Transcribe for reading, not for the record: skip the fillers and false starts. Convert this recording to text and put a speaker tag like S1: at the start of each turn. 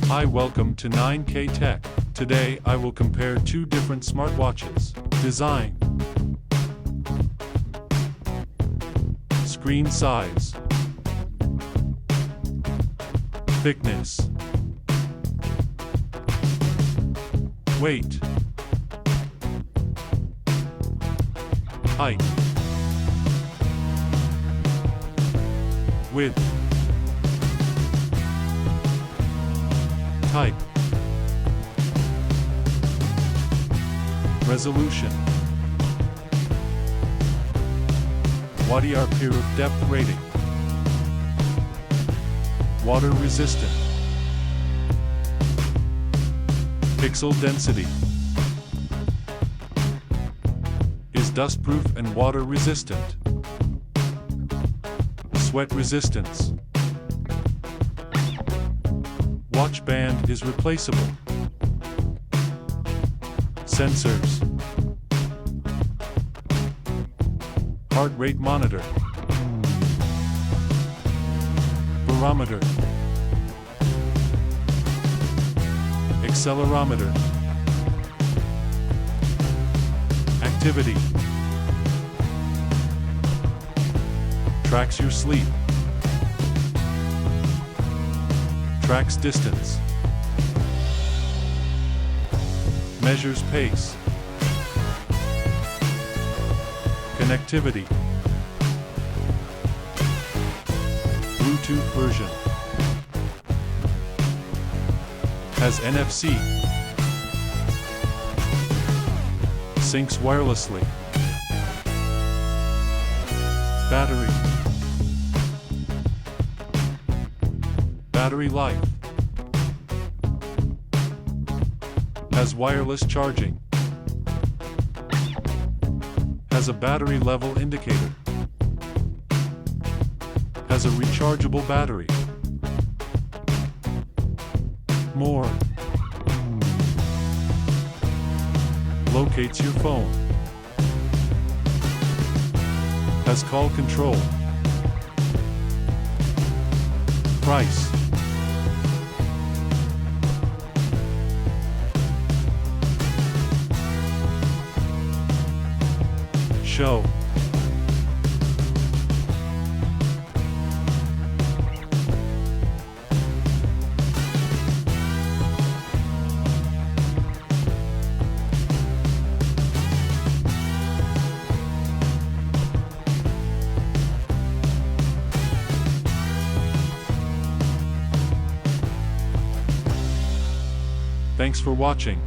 S1: Hi, welcome to 9K Tech. Today I will compare two different smartwatches. Design, screen size, thickness, weight, height, width, type, resolution, watt-hour depth rating, water resistant, pixel density, is dustproof and water resistant, sweat resistance, watch band is replaceable, sensors, heart rate monitor, barometer, accelerometer, activity, tracks your sleep, tracks distance, measures pace, connectivity, Bluetooth version, has NFC, syncs wirelessly, battery life, has wireless charging, has a battery level indicator, has a rechargeable battery. More. Locates your phone. Has call control. Price. Show. Thanks for watching.